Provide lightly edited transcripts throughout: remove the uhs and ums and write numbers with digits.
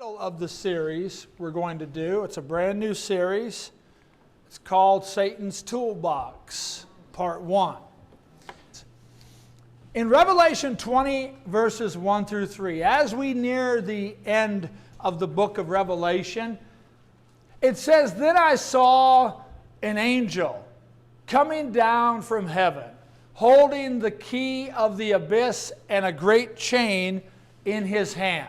Title of the series we're going to do, it's a brand new series. It's called Satan's Toolbox, Part 1. In Revelation 20, verses 1 through 3, as we near the end of the book of Revelation, it says, "Then I saw an angel coming down from heaven, holding the key of the abyss and a great chain in his hand.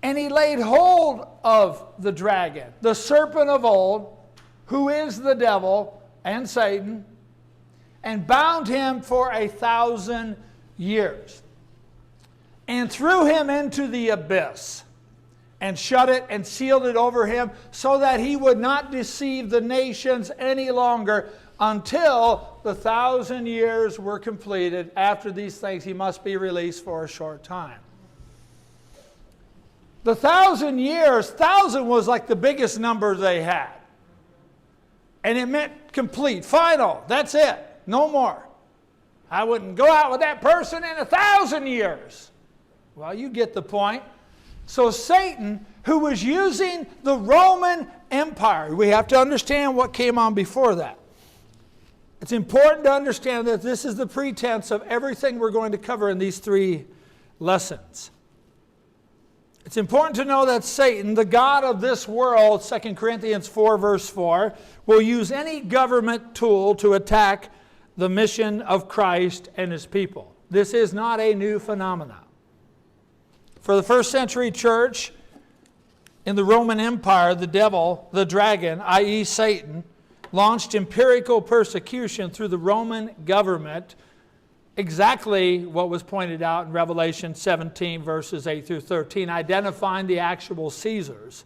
And he laid hold of the dragon, the serpent of old, who is the devil and Satan, and bound him for 1,000 years, and threw him into the abyss, and shut it and sealed it over him, so that he would not deceive the nations any longer, until the 1,000 years were completed. After these things he must be released for a short time." The 1,000 years, 1,000 was like the biggest number they had. And it meant complete, final, that's it, no more. I wouldn't go out with that person in 1,000 years. Well, you get the point. So Satan, who was using the Roman Empire, we have to understand what came on before that. It's important to understand that this is the pretense of everything we're going to cover in these 3 lessons. It's important to know that Satan, the god of this world, 2 Corinthians 4 verse 4, will use any government tool to attack the mission of Christ and his people. This is not a new phenomenon. For the first century church in the Roman Empire, the devil, the dragon, i.e. Satan, launched empirical persecution through the Roman government, exactly what was pointed out in Revelation 17 verses 8 through 13, identifying the actual Caesars.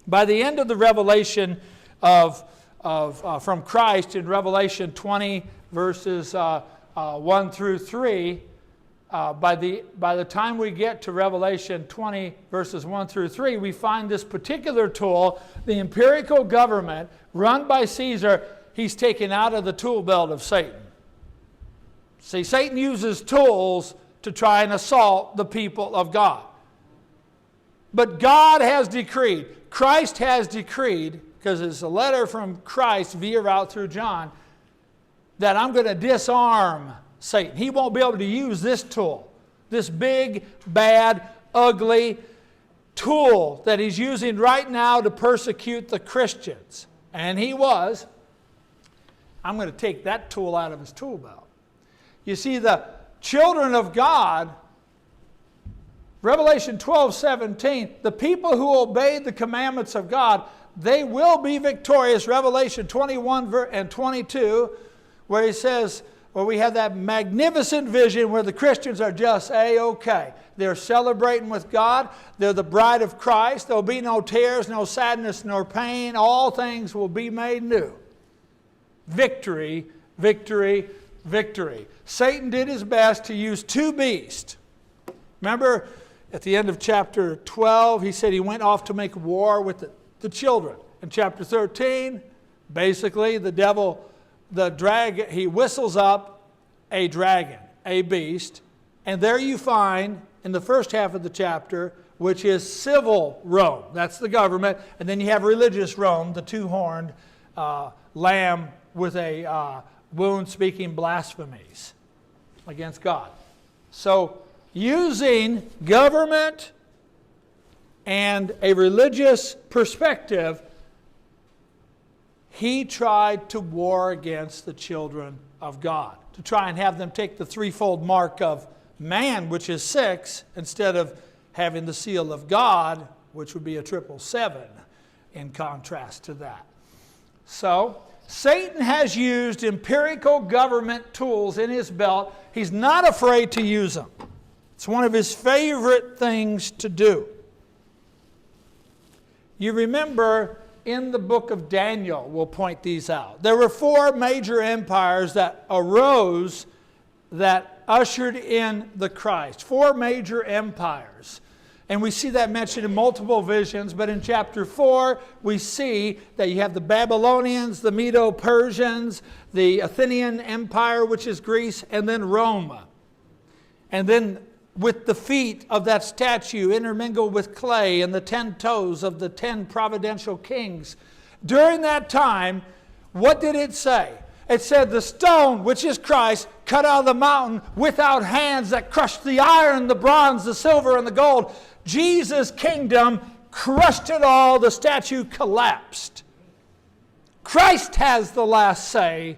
By the end of the revelation from Christ in Revelation 20 verses 1 through 3, by the time we get to Revelation 20 verses 1 through 3, we find this particular tool, the empirical government run by Caesar, he's taken out of the tool belt of Satan. See, Satan uses tools to try and assault the people of God. But God has decreed, Christ has decreed, because it's a letter from Christ via route through John, that I'm going to disarm Satan. He won't be able to use this tool, this big, bad, ugly tool that he's using right now to persecute the Christians. And he was. I'm going to take that tool out of his tool belt. You see, the children of God, Revelation 12:17, the people who obeyed the commandments of God, they will be victorious. Revelation 21 and 22, where he says, where we have that magnificent vision where the Christians are just A-okay. They're celebrating with God. They're the bride of Christ. There'll be no tears, no sadness, nor pain. All things will be made new. Victory, victory, victory. Satan did his best to use 2 beasts. Remember, at the end of chapter 12, he said he went off to make war with the children. In chapter 13, basically, the devil, the dragon, he whistles up a dragon, a beast, and there you find, in the first half of the chapter, which is civil Rome. That's the government. And then you have religious Rome, the 2-horned lamb with a wound speaking blasphemies against God. So using government and a religious perspective, he tried to war against the children of God, to try and have them take the 3-fold mark of man, which is 6, instead of having the seal of God, which would be a 777 in contrast to that. So Satan has used empirical government tools in his belt. He's not afraid to use them. It's one of his favorite things to do. You remember in the book of Daniel, we'll point these out. There were 4 major empires that arose that ushered in the Christ. 4 major empires. And we see that mentioned in multiple visions, but in chapter 4, we see that you have the Babylonians, the Medo-Persians, the Athenian Empire, which is Greece, and then Rome. And then with the feet of that statue intermingled with clay and the 10 toes of the 10 providential kings. During that time, what did it say? It said the stone, which is Christ, cut out of the mountain without hands that crushed the iron, the bronze, the silver, and the gold. Jesus' kingdom crushed it all. The statue collapsed. Christ has the last say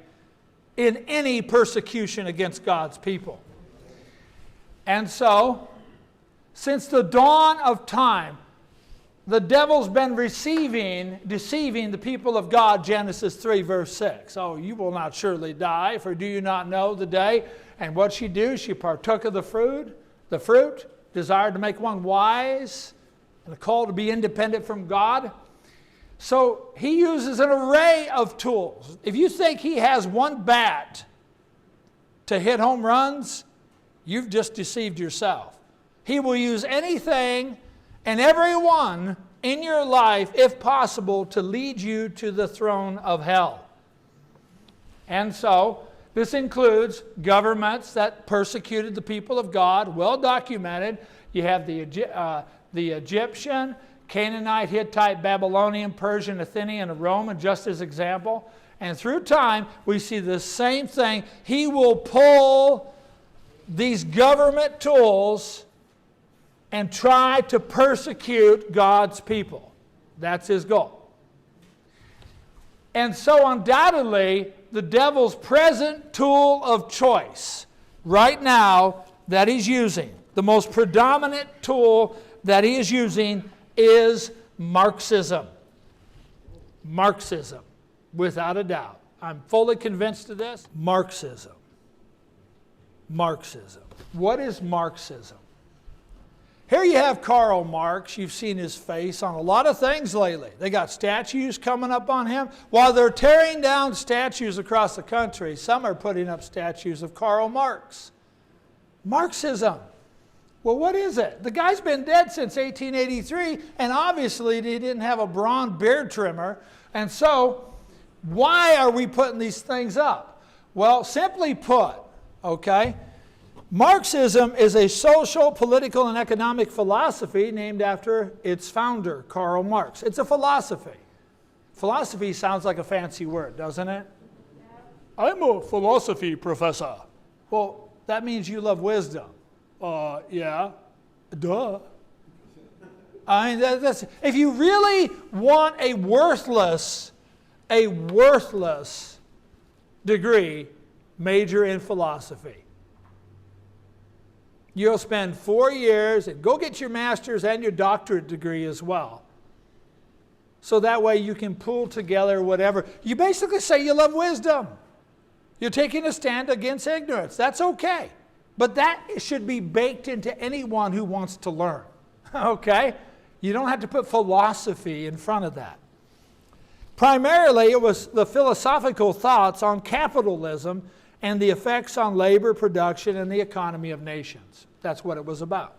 in any persecution against God's people. And so, since the dawn of time, the devil's been deceiving the people of God, Genesis 3, verse 6. Oh, you will not surely die, for do you not know the day? And what she do? She partook of the fruit, desired to make one wise, and a call to be independent from God. So he uses an array of tools. If you think he has one bat to hit home runs, you've just deceived yourself. He will use anything and everyone in your life, if possible, to lead you to the throne of hell. And so, this includes governments that persecuted the people of God, well documented. You have the Egyptian, Canaanite, Hittite, Babylonian, Persian, Athenian, and Roman, just as example. And through time, we see the same thing. He will pull these government tools and try to persecute God's people. That's his goal. And so undoubtedly, the devil's present tool of choice right now that he's using, the most predominant tool that he is using is Marxism. Marxism, without a doubt. I'm fully convinced of this. Marxism. Marxism. What is Marxism? Here you have Karl Marx. You've seen his face on a lot of things lately. They got statues coming up on him. While they're tearing down statues across the country, some are putting up statues of Karl Marx. Marxism. Well, what is it? The guy's been dead since 1883, and obviously he didn't have a blonde beard trimmer. And so, why are we putting these things up? Well, simply put, okay, Marxism is a social, political, and economic philosophy named after its founder, Karl Marx. It's a philosophy. Philosophy sounds like a fancy word, doesn't it? I'm a philosophy professor. Well, that means you love wisdom. Yeah, duh. I mean, that's, if you really want a worthless degree, major in philosophy. You'll spend 4 years and go get your master's and your doctorate degree as well. So that way you can pull together whatever. You basically say you love wisdom. You're taking a stand against ignorance. That's okay. But that should be baked into anyone who wants to learn. Okay? You don't have to put philosophy in front of that. Primarily, it was the philosophical thoughts on capitalism and the effects on labor, production, and the economy of nations. That's what it was about.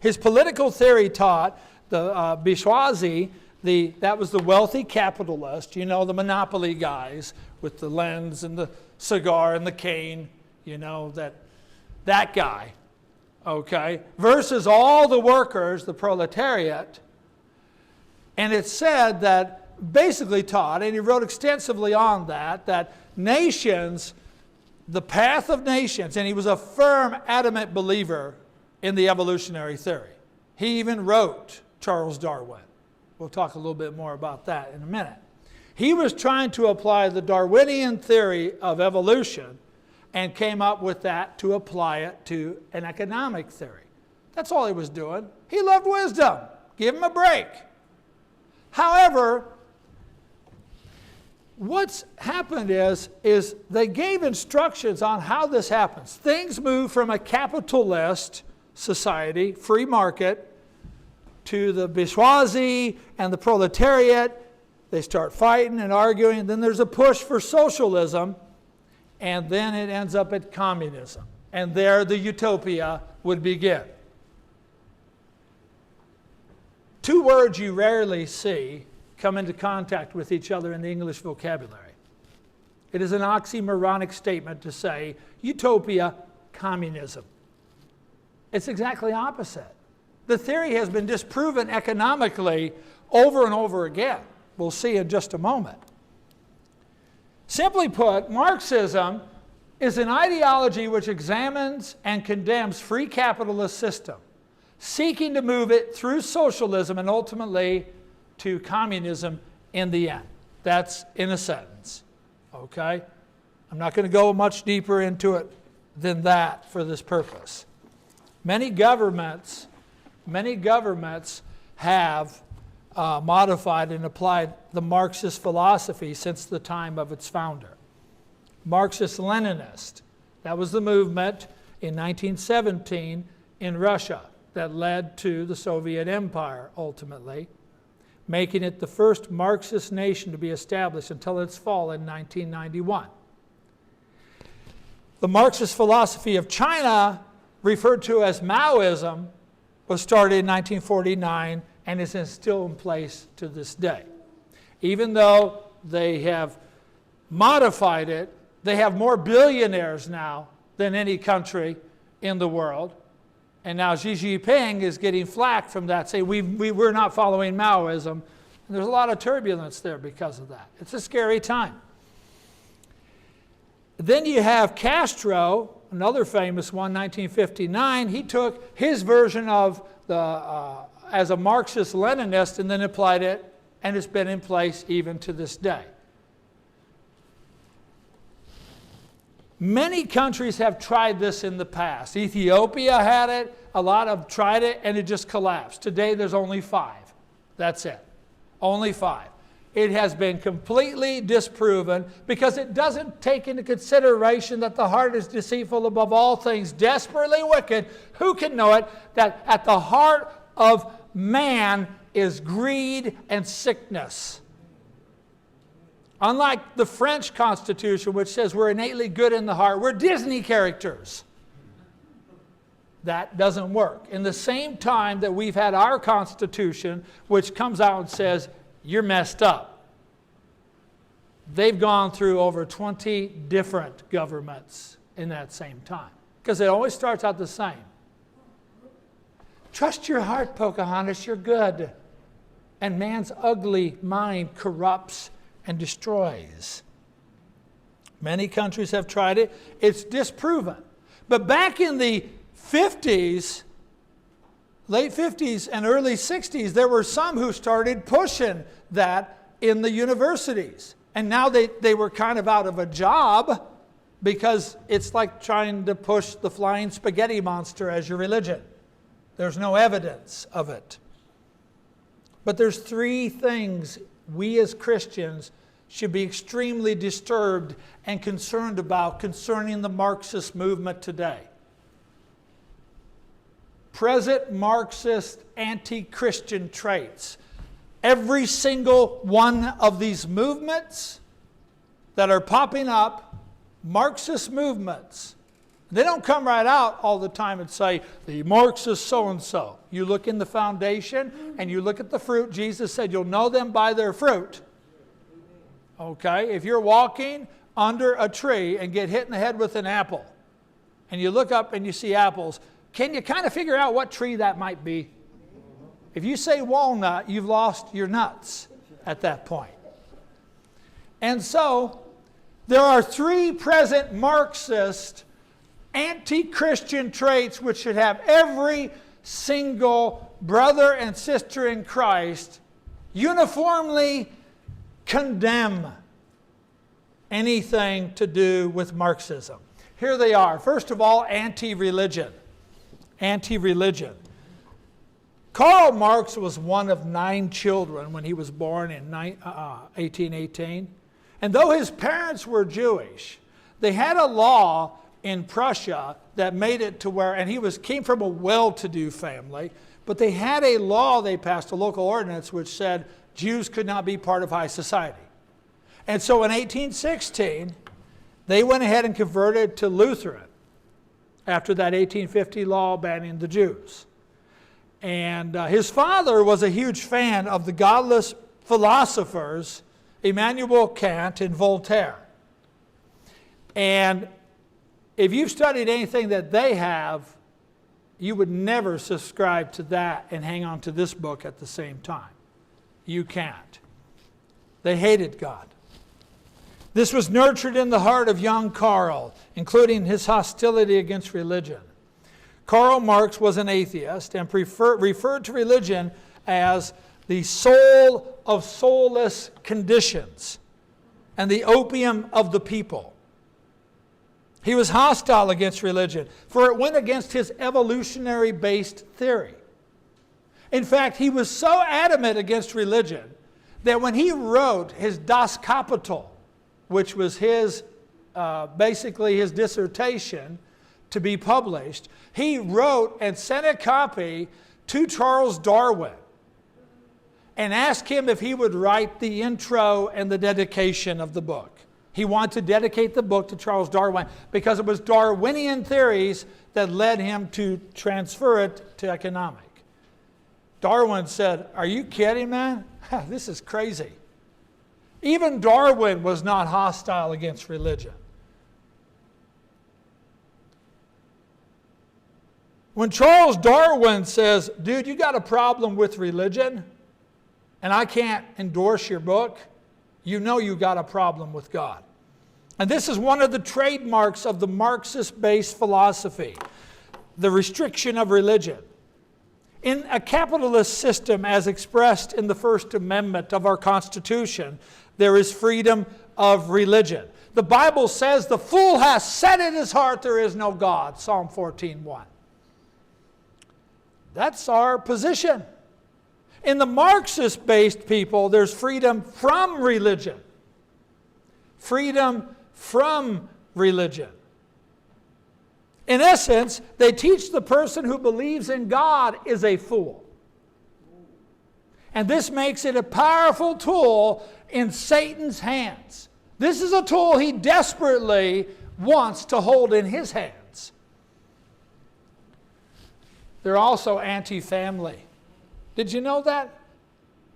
His political theory taught the bourgeoisie, that was the wealthy capitalist, you know, the monopoly guys with the lens and the cigar and the cane, you know, that guy, okay, versus all the workers, the proletariat. And it said that, basically taught, and he wrote extensively on that nations, the path of nations, and he was a firm, adamant believer in the evolutionary theory. He even wrote Charles Darwin. We'll talk a little bit more about that in a minute. He was trying to apply the Darwinian theory of evolution and came up with that to apply it to an economic theory. That's all he was doing. He loved wisdom. Give him a break. However, what's happened is they gave instructions on how this happens. Things move from a capitalist society, free market, to the bourgeoisie and the proletariat. They start fighting and arguing. Then there's a push for socialism, and then it ends up at communism. And there the utopia would begin. Two words you rarely see come into contact with each other in the English vocabulary. It is an oxymoronic statement to say utopia, communism. It's exactly opposite. The theory has been disproven economically over and over again. We'll see in just a moment. Simply put, Marxism is an ideology which examines and condemns free capitalist system, seeking to move it through socialism and ultimately to communism in the end. That's in a sentence. Okay? I'm not going to go much deeper into it than that for this purpose. Many governments have modified and applied the Marxist philosophy since the time of its founder. Marxist-Leninist, that was the movement in 1917 in Russia that led to the Soviet Empire ultimately, making it the first Marxist nation to be established until its fall in 1991. The Marxist philosophy of China, referred to as Maoism, was started in 1949 and is still in place to this day. Even though they have modified it, they have more billionaires now than any country in the world. And now Xi Jinping is getting flack from that, saying we're not following Maoism. And there's a lot of turbulence there because of that. It's a scary time. Then you have Castro, another famous one, 1959. He took his version of as a Marxist-Leninist and then applied it, and it's been in place even to this day. Many countries have tried this in the past. Ethiopia had it, a lot have tried it, and it just collapsed. Today there's only 5. That's it. Only 5. It has been completely disproven because it doesn't take into consideration that the heart is deceitful above all things, desperately wicked. Who can know it? That at the heart of man is greed and sickness. Unlike the French Constitution, which says we're innately good in the heart, we're Disney characters. That doesn't work. In the same time that we've had our Constitution, which comes out and says, you're messed up. They've gone through over 20 different governments in that same time. Because it always starts out the same. Trust your heart, Pocahontas, you're good. And man's ugly mind corrupts and destroys. Many countries have tried it. It's disproven. But back in the 50s, late 50s and early 60s, there were some who started pushing that in the universities. And now they were kind of out of a job because it's like trying to push the flying spaghetti monster as your religion. There's no evidence of it. But there's 3 things we as Christians should be extremely disturbed and concerned about concerning the Marxist movement today. Present Marxist anti-Christian traits. Every single one of these movements that are popping up, Marxist movements, they don't come right out all the time and say, the Marxist so-and-so. You look in the foundation and you look at the fruit. Jesus said, you'll know them by their fruit. Okay? If you're walking under a tree and get hit in the head with an apple, and you look up and you see apples, can you kind of figure out what tree that might be? If you say walnut, you've lost your nuts at that point. And so, there are 3 present Marxist anti-Christian traits which should have every single brother and sister in Christ uniformly condemn anything to do with Marxism. Here they are. First of all, anti-religion. Anti-religion. Karl Marx was one of 9 children when he was born in 1818. And though his parents were Jewish, they had a law in Prussia that made it to where, and he came from a well-to-do family, but they had a law they passed, a local ordinance, which said Jews could not be part of high society. And so in 1816, they went ahead and converted to Lutheran after that 1850 law banning the Jews. And his father was a huge fan of the godless philosophers Immanuel Kant and Voltaire. And if you've studied anything that they have, You would never subscribe to that and hang on to this book at the same time. You can't. They hated God. This was nurtured in the heart of young Karl, including his hostility against religion. Karl Marx was an atheist and referred to religion as the soul of soulless conditions and the opium of the people. He was hostile against religion, for it went against his evolutionary-based theory. In fact, he was so adamant against religion that when he wrote his Das Kapital, which was his, basically his dissertation to be published, he wrote and sent a copy to Charles Darwin and asked him if he would write the intro and the dedication of the book. He wanted to dedicate the book to Charles Darwin because it was Darwinian theories that led him to transfer it to economic. Darwin said, "Are you kidding, man? This is crazy." Even Darwin was not hostile against religion. When Charles Darwin says, "Dude, you got a problem with religion and I can't endorse your book," you know you got a problem with God. And this is one of the trademarks of the Marxist-based philosophy, the restriction of religion. In a capitalist system as expressed in the First Amendment of our Constitution, there is freedom of religion. The Bible says the fool has said in his heart there is no God, Psalm 14:1. That's our position. In the Marxist-based people, there's freedom from religion. Freedom from religion. In essence, they teach the person who believes in God is a fool. And this makes it a powerful tool in Satan's hands. This is a tool he desperately wants to hold in his hands. They're also anti-family. Did you know that?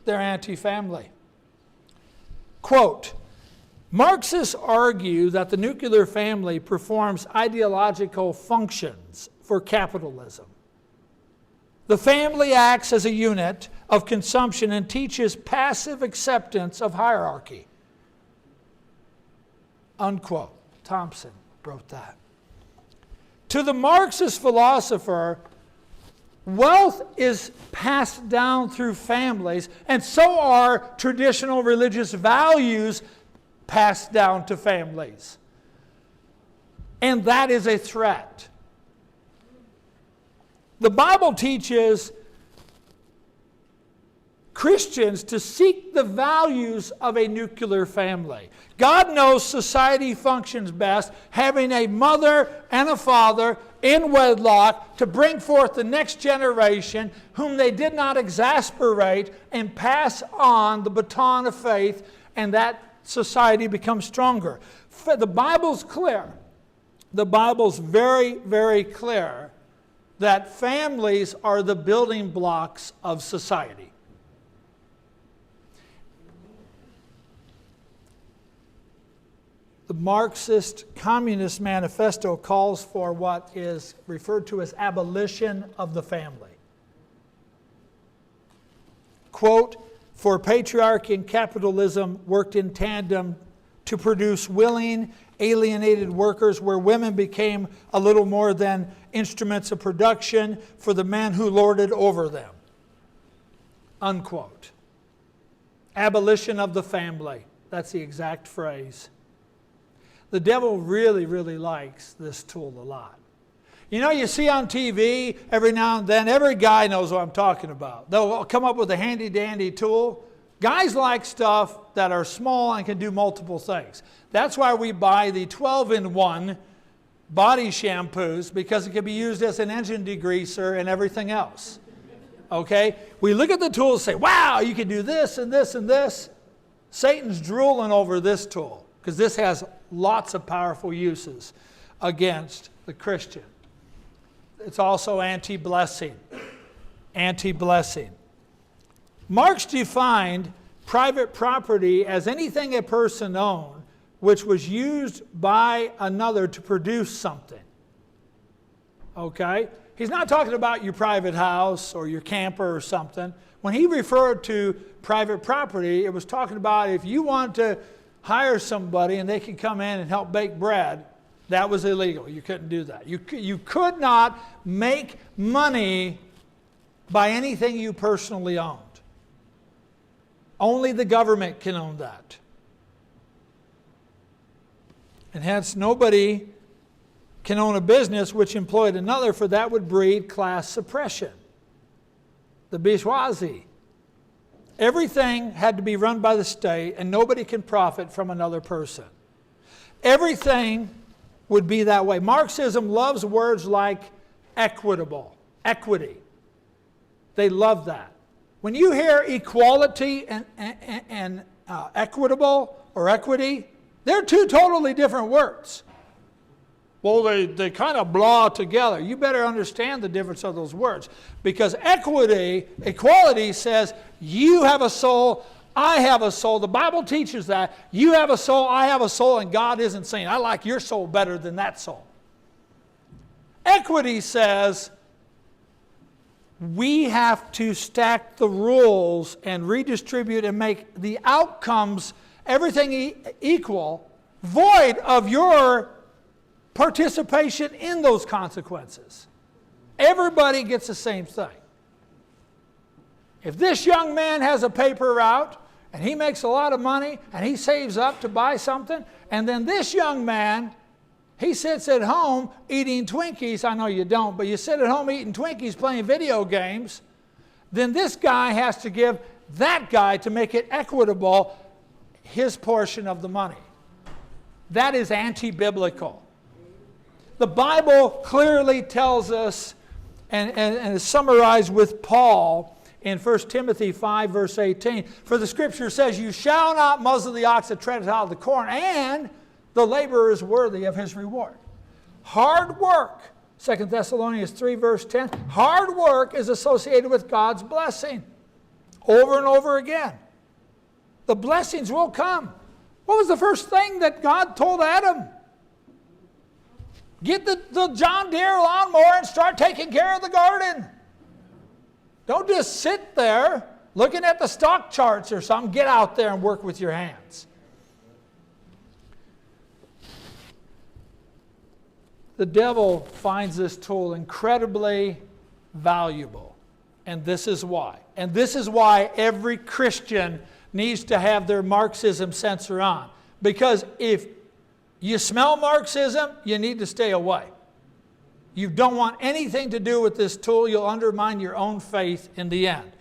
They're anti-family. Quote, Marxists argue that the nuclear family performs ideological functions for capitalism. The family acts as a unit of consumption and teaches passive acceptance of hierarchy. Unquote. Thompson wrote that. To the Marxist philosopher, wealth is passed down through families, and so are traditional religious values passed down to families. And that is a threat. The Bible teaches Christians to seek the values of a nuclear family. God knows society functions best having a mother and a father in wedlock to bring forth the next generation whom they did not exasperate and pass on the baton of faith, and that society becomes stronger. The Bible's clear. The Bible's very, very clear that families are the building blocks of society. The Marxist Communist Manifesto calls for what is referred to as abolition of the family. Quote, for patriarchy and capitalism worked in tandem to produce willing, alienated workers where women became a little more than instruments of production for the men who lorded over them. Unquote. Abolition of the family. That's the exact phrase. The devil really, really likes this tool a lot. You know, you see on TV every now and then, every guy knows what I'm talking about. They'll come up with a handy-dandy tool. Guys like stuff that are small and can do multiple things. That's why we buy the 12-in-1 body shampoos, because it can be used as an engine degreaser and everything else. Okay? We look at the tools and say, wow, you can do this and this and this. Satan's drooling over this tool because this has lots of powerful uses against the Christian. It's also anti-blessing. Anti-blessing. Marx defined private property as anything a person owned which was used by another to produce something. Okay? he's not talking about your private house or your camper or something. When he referred to private property, it was talking about if you want to hire somebody and they can come in and help bake bread, that was illegal. You couldn't do that. You could not make money by anything you personally owned. Only the government can own that. And hence nobody can own a business which employed another, for that would breed class suppression. The bourgeoisie. Everything had to be run by the state, and nobody can profit from another person. Everything would be that way. Marxism loves words like equitable, equity. They love that. When you hear equality and equitable or equity, they're two totally different words. Well, they kind of blah together. You better understand the difference of those words. Because equality says you have a soul, I have a soul. The Bible teaches that. You have a soul, I have a soul, and God isn't saying, I like your soul better than that soul. Equity says we have to stack the rules and redistribute and make the outcomes, everything equal, void of your participation in those consequences. Everybody gets the same thing. If this young man has a paper route and he makes a lot of money and he saves up to buy something, and then this young man, he sits at home eating Twinkies. I know you don't, but you sit at home eating Twinkies playing video games, then this guy has to give that guy, to make it equitable, his portion of the money. That is anti-biblical. The Bible clearly tells us, and is summarized with Paul in 1 Timothy 5, verse 18. For the Scripture says, you shall not muzzle the ox that treadeth out the corn, and the laborer is worthy of his reward. Hard work, 2 Thessalonians 3, verse 10, hard work is associated with God's blessing. Over and over again. The blessings will come. What was the first thing that God told Adam? Get the John Deere lawnmower and start taking care of the garden. Don't just sit there looking at the stock charts or something. Get out there and work with your hands. The devil finds this tool incredibly valuable. And this is why. And this is why every Christian needs to have their Marxism sensor on. Because if you smell Marxism, you need to stay away. You don't want anything to do with this tool. You'll undermine your own faith in the end.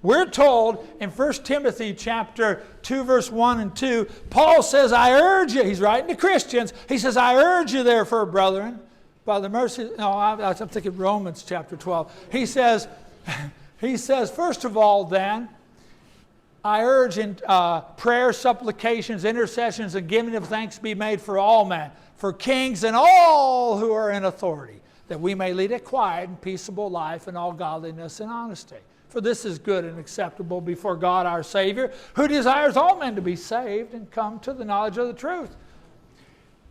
We're told in 1 Timothy chapter 2, verse 1 and 2, Paul says, I urge you, he's writing to Christians, he says, I urge you therefore, brethren, by the mercy, no, I'm thinking Romans chapter 12. He says, first of all then, I urge in prayer, supplications, intercessions, and giving of thanks be made for all men, for kings and all who are in authority, that we may lead a quiet and peaceable life in all godliness and honesty. For this is good and acceptable before God our Savior, who desires all men to be saved and come to the knowledge of the truth.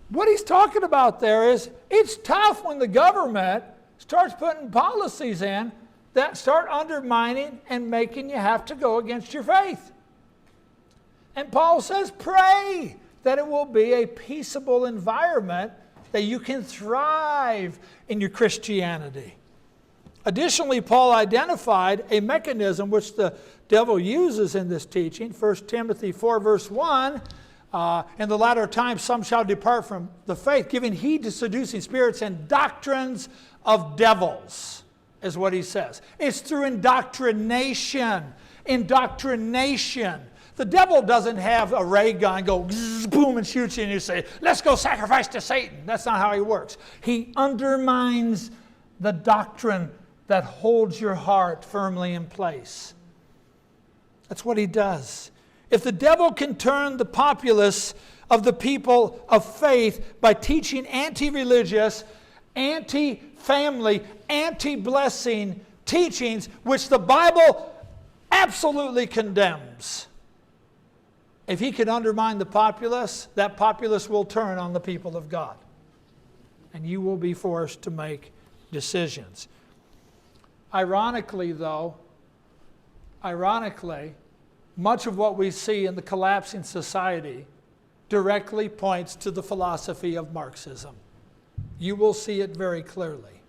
What he's talking about there is, it's tough when the government starts putting policies in that start undermining and making you have to go against your faith. And Paul says, pray that it will be a peaceable environment that you can thrive in your Christianity. Additionally, Paul identified a mechanism which the devil uses in this teaching. 1 Timothy 4, verse 1, in the latter times some shall depart from the faith, giving heed to seducing spirits and doctrines of devils, is what he says. It's through indoctrination. Indoctrination. The devil doesn't have a ray gun, go boom and shoot you and you say, let's go sacrifice to Satan. That's not how he works. He undermines the doctrine that holds your heart firmly in place. That's what he does. If the devil can turn the populace of the people of faith by teaching anti-religious, anti-family, anti-blessing teachings, which the Bible absolutely condemns, if he can undermine the populace, that populace will turn on the people of God. And you will be forced to make decisions. Ironically, much of what we see in the collapsing society directly points to the philosophy of Marxism. You will see it very clearly.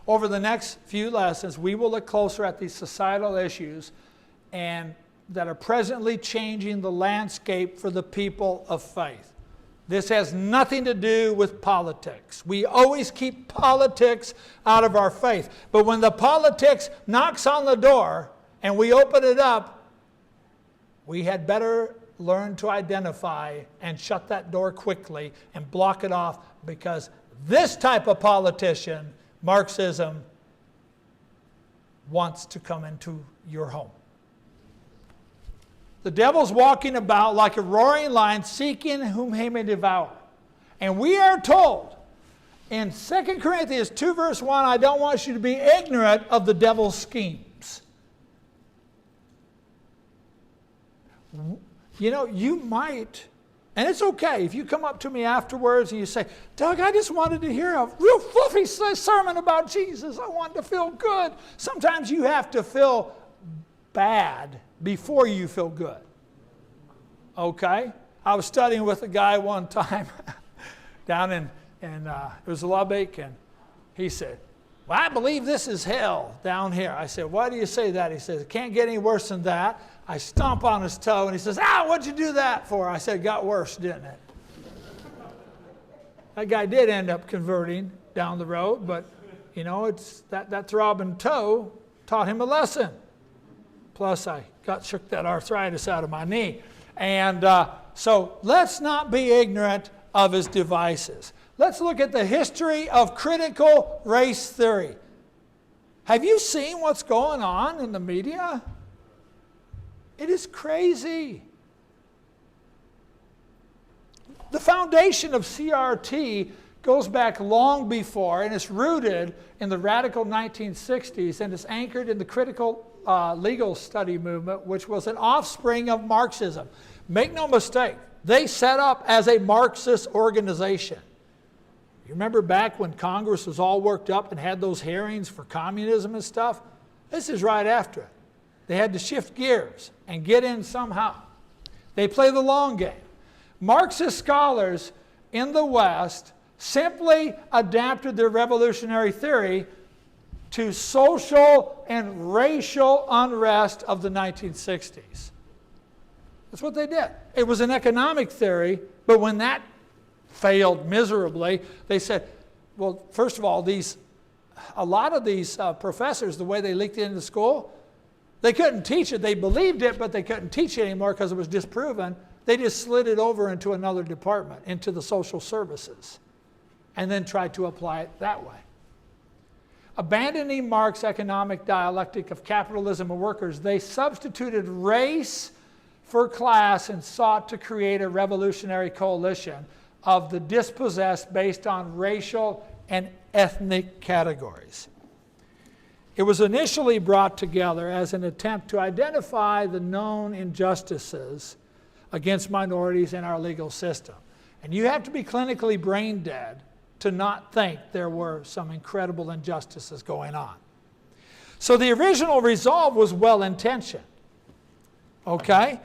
Over the next few lessons, we will look closer at these societal issues and that are presently changing the landscape for the people of faith. This has nothing to do with politics. We always keep politics out of our faith. But when the politics knocks on the door and we open it up, we had better learn to identify and shut that door quickly and block it off, because this type of politician, Marxism, wants to come into your home. The devil's walking about like a roaring lion, seeking whom he may devour. And we are told in 2 Corinthians 2 verse 1, I don't want you to be ignorant of the devil's schemes. You know, you might, and it's okay if you come up to me afterwards and you say, Doug, I just wanted to hear a real fluffy sermon about Jesus. I wanted to feel good. Sometimes you have to feel bad before you feel good. Okay? I was studying with a guy one time down in it was Lubbock, and he said, well, I believe this is hell down here. I said, why do you say that? He says, it can't get any worse than that. I stomp on his toe, and he says, what'd you do that for? I said, it got worse, didn't it? That guy did end up converting down the road, but, you know, it's that throbbing toe taught him a lesson. Plus, I shook that arthritis out of my knee. And so let's not be ignorant of his devices. Let's look at the history of critical race theory. Have you seen what's going on in the media? It is crazy. The foundation of CRT goes back long before, and it's rooted in the radical 1960s, and it's anchored in the critical legal study movement, which was an offspring of Marxism. Make no mistake, they set up as a Marxist organization. You remember back when Congress was all worked up and had those hearings for communism and stuff? This is right after it. They had to shift gears and get in somehow. They play the long game. Marxist scholars in the West simply adapted their revolutionary theory to social and racial unrest of the 1960s. That's what they did. It was an economic theory, but when that failed miserably, they said, well, first of all, a lot of these professors, the way they leaked it into school, they couldn't teach it. They believed it, but they couldn't teach it anymore because it was disproven. They just slid it over into another department, into the social services, and then tried to apply it that way. Abandoning Marx's economic dialectic of capitalism and workers, they substituted race for class and sought to create a revolutionary coalition of the dispossessed based on racial and ethnic categories. It was initially brought together as an attempt to identify the known injustices against minorities in our legal system. And you have to be clinically brain dead to not think there were some incredible injustices going on. So the original resolve was well-intentioned. Okay?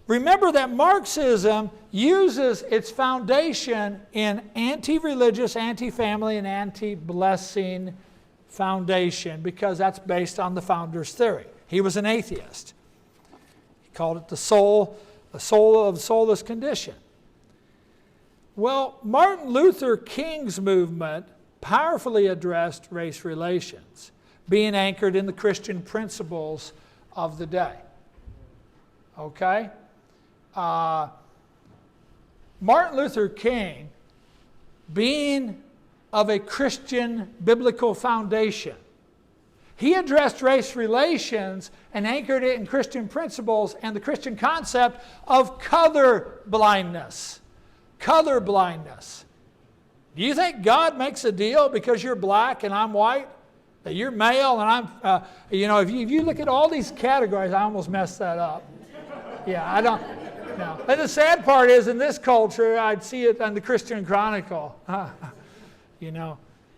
Remember that Marxism uses its foundation in anti-religious, anti-family, and anti-blessing foundation because that's based on the founder's theory. He was an atheist. He called it the soulless condition. Well, Martin Luther King's movement powerfully addressed race relations, being anchored in the Christian principles of the day. Okay? Martin Luther King, being of a Christian biblical foundation, he addressed race relations and anchored it in Christian principles and the Christian concept of color blindness. Color blindness. Do you think God makes a deal because you're black and I'm white? That you're male and I'm, if you look at all these categories, I almost messed that up. Yeah, I don't. No. And the sad part is in this culture, I'd see it on the Christian Chronicle.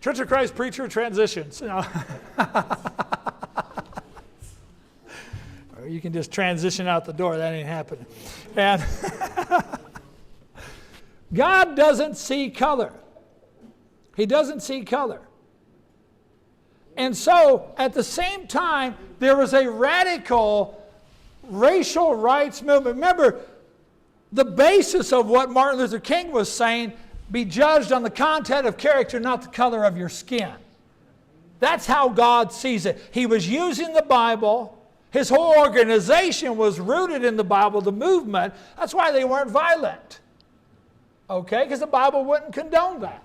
Church of Christ preacher transitions. You know. Or you can just transition out the door. That ain't happening. And God doesn't see color. He doesn't see color. And so, at the same time, there was a radical racial rights movement. Remember, the basis of what Martin Luther King was saying, be judged on the content of character, not the color of your skin. That's how God sees it. He was using the Bible. His whole organization was rooted in the Bible, the movement. That's why they weren't violent. Okay? Because the Bible wouldn't condone that.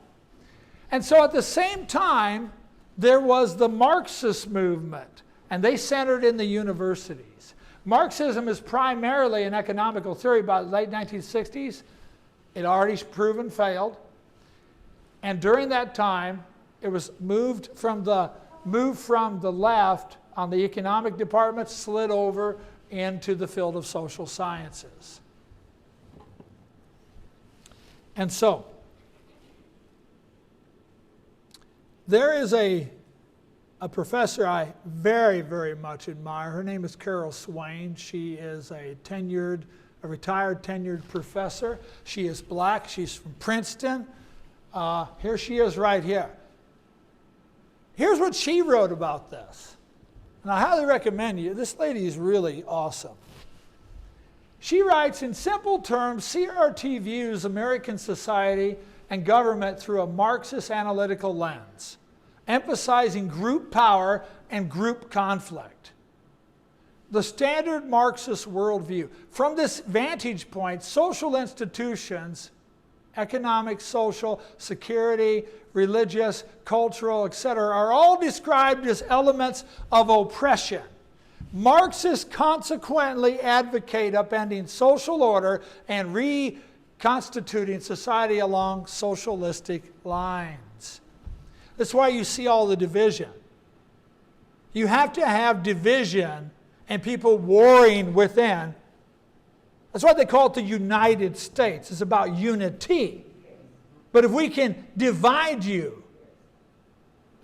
And so at the same time, there was the Marxist movement, and they centered in the universities. Marxism is primarily an economical theory. By the late 1960s, it already proven failed. And during that time, it was moved from the left on the economic department, slid over into the field of social sciences. And so, there is a professor I very, very much admire. Her name is Carol Swain. She is a retired tenured professor. She is black. She's from Princeton. Here she is right here. Here's what she wrote about this. And I highly recommend you. This lady is really awesome. She writes, in simple terms, CRT views American society and government through a Marxist analytical lens, emphasizing group power and group conflict. The standard Marxist worldview. From this vantage point, social institutions, economic, social, security, religious, cultural, etc., are all described as elements of oppression. Marxists consequently advocate upending social order and reconstituting society along socialistic lines. That's why you see all the division. You have to have division and people warring within. That's why they call it the United States. It's about unity. But if we can divide you,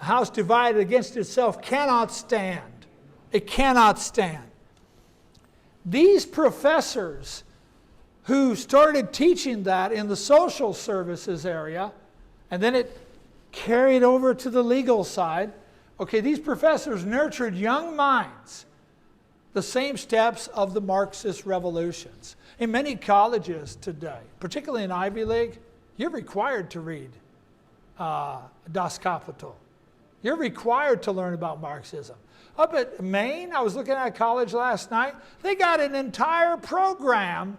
a house divided against itself cannot stand. It cannot stand. These professors who started teaching that in the social services area, and then it carried over to the legal side, okay, these professors nurtured young minds, the same steps of the Marxist revolutions. In many colleges today, particularly in Ivy League, you're required to read Das Kapital. You're required to learn about Marxism. Up at Maine, I was looking at a college last night, they got an entire program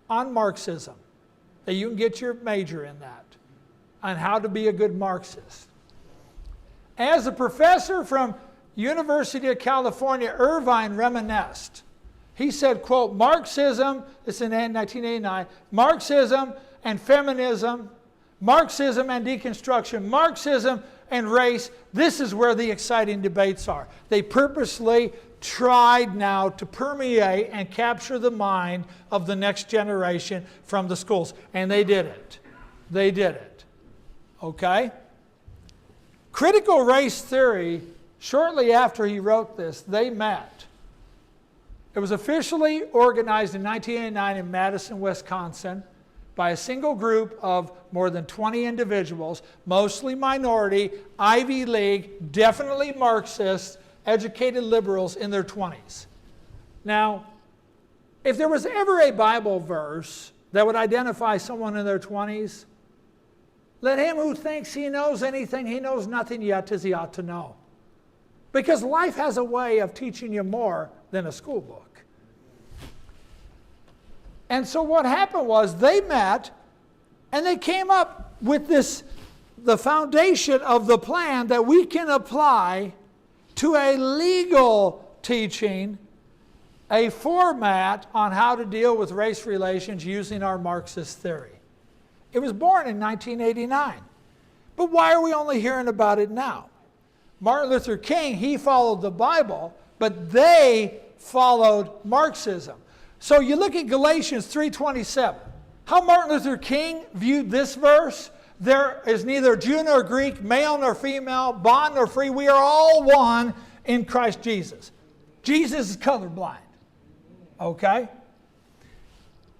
on Marxism. That you can get your major in that, on how to be a good Marxist. As a professor from University of California, Irvine reminisced. He said, quote, Marxism, this is in 1989, Marxism and feminism, Marxism and deconstruction, Marxism and race, this is where the exciting debates are. They purposely tried now to permeate and capture the mind of the next generation from the schools. And they did it. They did it. Okay? Critical race theory, shortly after he wrote this, they met. It was officially organized in 1989 in Madison, Wisconsin, by a single group of more than 20 individuals, mostly minority, Ivy League, definitely Marxist, educated liberals in their 20s. Now, if there was ever a Bible verse that would identify someone in their 20s, let him who thinks he knows anything, he knows nothing yet as he ought to know. Because life has a way of teaching you more than a school book. And so what happened was they met and they came up with the foundation of the plan that we can apply to a legal teaching, a format on how to deal with race relations using our Marxist theory. It was born in 1989. But why are we only hearing about it now? Martin Luther King, he followed the Bible, but they followed Marxism. So you look at Galatians 3:27. How Martin Luther King viewed this verse. There is neither Jew nor Greek, male nor female, bond nor free. We are all one in Christ Jesus. Jesus is colorblind. Okay?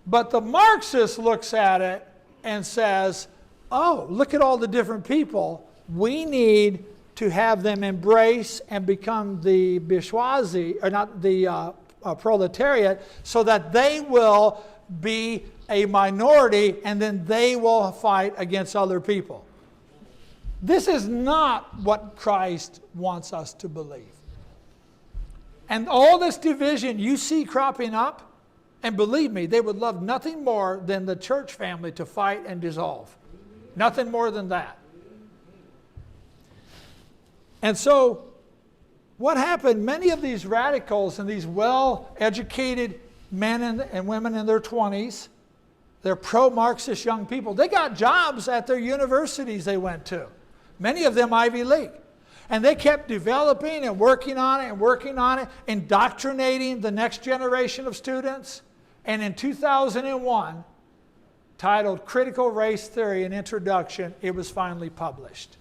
But the Marxist looks at it and says, oh, look at all the different people. We need to have them embrace and become the bourgeoisie, or not the proletariat, so that they will be a minority and then they will fight against other people. This is not what Christ wants us to believe. And all this division you see cropping up, and believe me, they would love nothing more than the church family to fight and dissolve. Nothing more than that. And so, what happened, many of these radicals and these well-educated men and women in their 20s, they're pro-Marxist young people, they got jobs at their universities they went to. Many of them Ivy League. And they kept developing and working on it, indoctrinating the next generation of students. And in 2001, titled Critical Race Theory, an Introduction, it was finally published.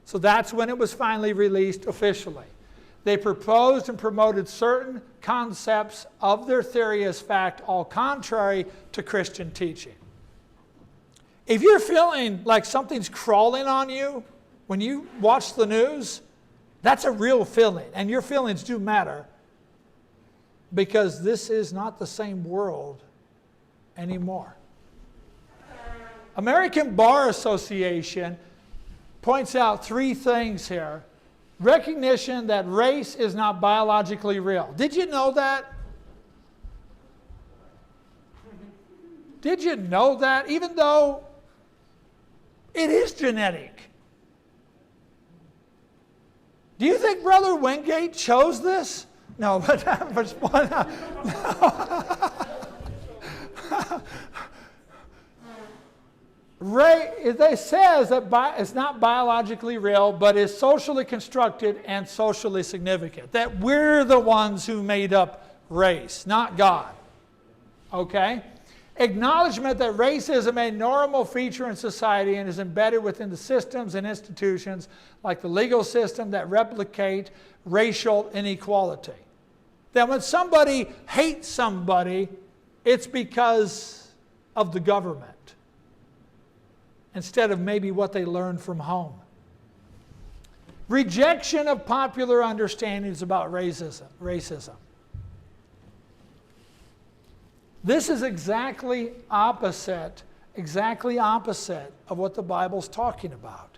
So that's when it was finally released officially. They proposed and promoted certain concepts of their theory as fact, all contrary to Christian teaching. If you're feeling like something's crawling on you when you watch the news, that's a real feeling, and your feelings do matter, because this is not the same world anymore. American Bar Association points out 3 things here. Recognition that race is not biologically real. Did you know that? Did you know that? Even though it is genetic. Do you think Brother Wingate chose this? No, but it says that it's not biologically real, but is socially constructed and socially significant. That we're the ones who made up race, not God. Okay? Acknowledgement that racism is a normal feature in society and is embedded within the systems and institutions like the legal system that replicate racial inequality. That when somebody hates somebody, it's because of the government instead of maybe what they learned from home. Rejection of popular understandings about racism. This is exactly opposite of what the Bible's talking about.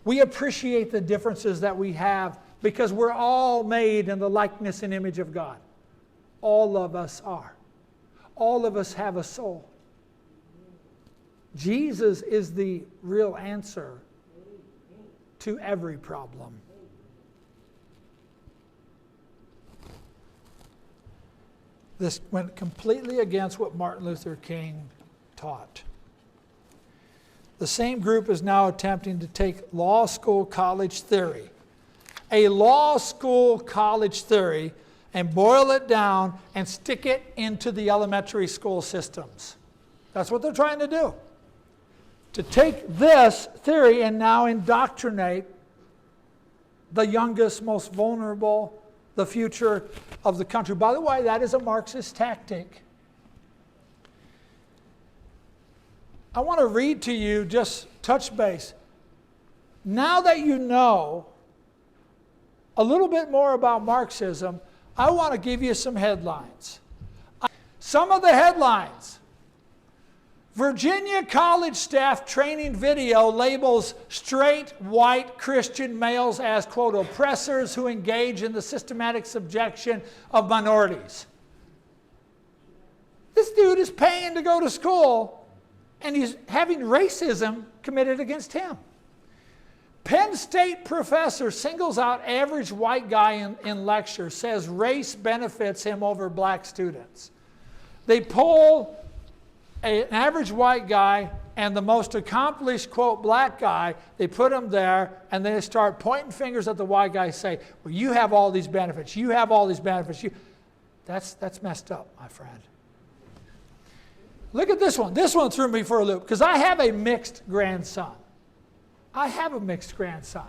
We appreciate the differences that we have because we're all made in the likeness and image of God. All of us are. All of us have a soul. Jesus is the real answer to every problem. This went completely against what Martin Luther King taught. The same group is now attempting to take law school college theory, a law school college theory, and boil it down and stick it into the elementary school systems. That's what they're trying to do. To take this theory and now indoctrinate the youngest, most vulnerable, the future of the country. By the way, that is a Marxist tactic. I want to read to you, just touch base. Now that you know a little bit more about Marxism, I want to give you some headlines. Some of the headlines. Virginia college staff training video labels straight white Christian males as, quote, oppressors who engage in the systematic subjection of minorities. This dude is paying to go to school and he's having racism committed against him. Penn State professor singles out average white guy in lecture, says race benefits him over black students. They poll an average white guy and the most accomplished, quote, black guy, they put him there, and they start pointing fingers at the white guy, say, well, you have all these benefits, you have all these benefits. That's messed up, my friend. Look at this one. This one threw me for a loop because I have a mixed grandson. I have a mixed grandson.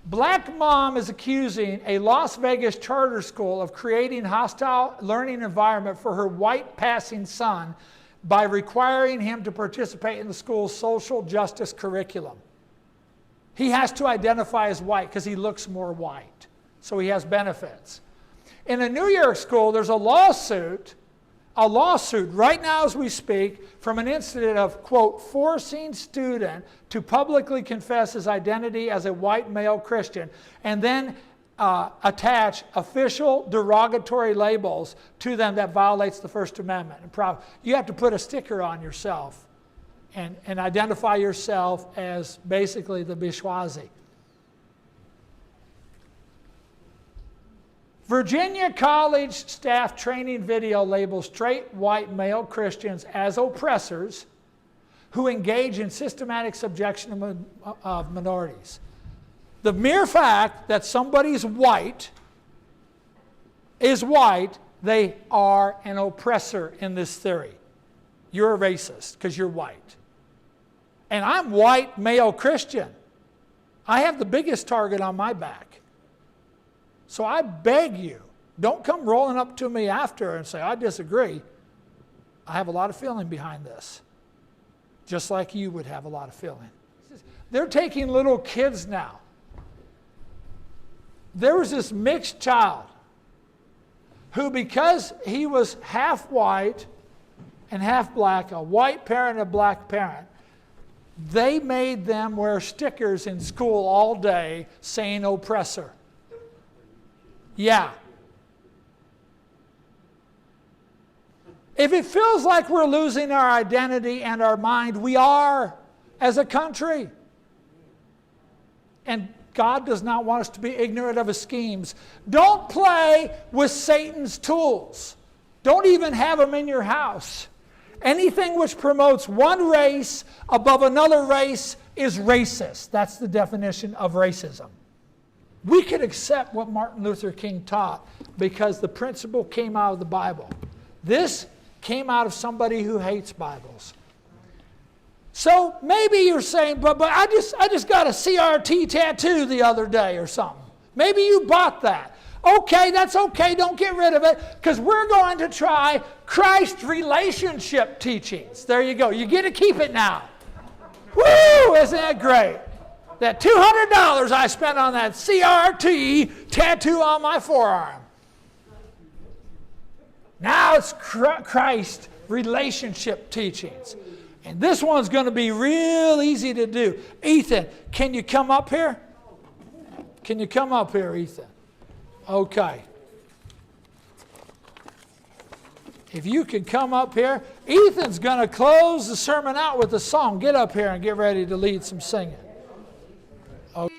Black mom is accusing a Las Vegas charter school of creating hostile learning environment for her white passing son by requiring him to participate in the school's social justice curriculum. He has to identify as white because he looks more white, so he has benefits. In a New York school, there's a lawsuit right now as we speak from an incident of, quote, forcing student to publicly confess his identity as a white male Christian and then attach official derogatory labels to them that violates the First Amendment. And you have to put a sticker on yourself and identify yourself as basically the bourgeoisie. Virginia College staff training video labels straight white male Christians as oppressors who engage in systematic subjection of minorities. The mere fact that somebody's white is white, they are an oppressor in this theory. You're a racist because you're white. And I'm white male Christian. I have the biggest target on my back. So I beg you, don't come rolling up to me after and say, I disagree. I have a lot of feeling behind this. Just like you would have a lot of feeling. They're taking little kids now. There was this mixed child who, because he was half white and half black, a white parent and a black parent, they made them wear stickers in school all day saying oppressor. Yeah. If it feels like we're losing our identity and our mind, we are as a country. And God does not want us to be ignorant of his schemes. Don't play with Satan's tools. Don't even have them in your house. Anything which promotes one race above another race is racist. That's the definition of racism. We could accept what Martin Luther King taught because the principle came out of the Bible. This came out of somebody who hates Bibles. So maybe you're saying, but I just got a CRT tattoo the other day or something. Maybe you bought that. Okay, that's okay. Don't get rid of it because we're going to try Christ relationship teachings. There you go. You get to keep it now. Woo! Isn't that great? That $200 I spent on that CRT tattoo on my forearm. Now it's Christ relationship teachings. And this one's going to be real easy to do. Ethan, can you come up here? Can you come up here, Ethan? Okay. If you can come up here, Ethan's going to close the sermon out with a song. Get up here and get ready to lead some singing. Okay.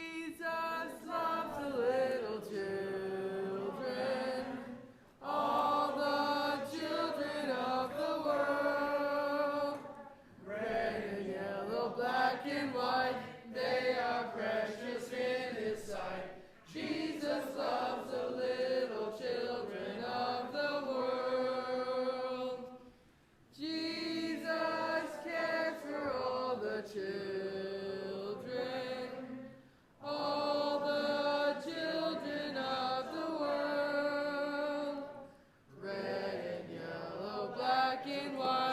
Black and white.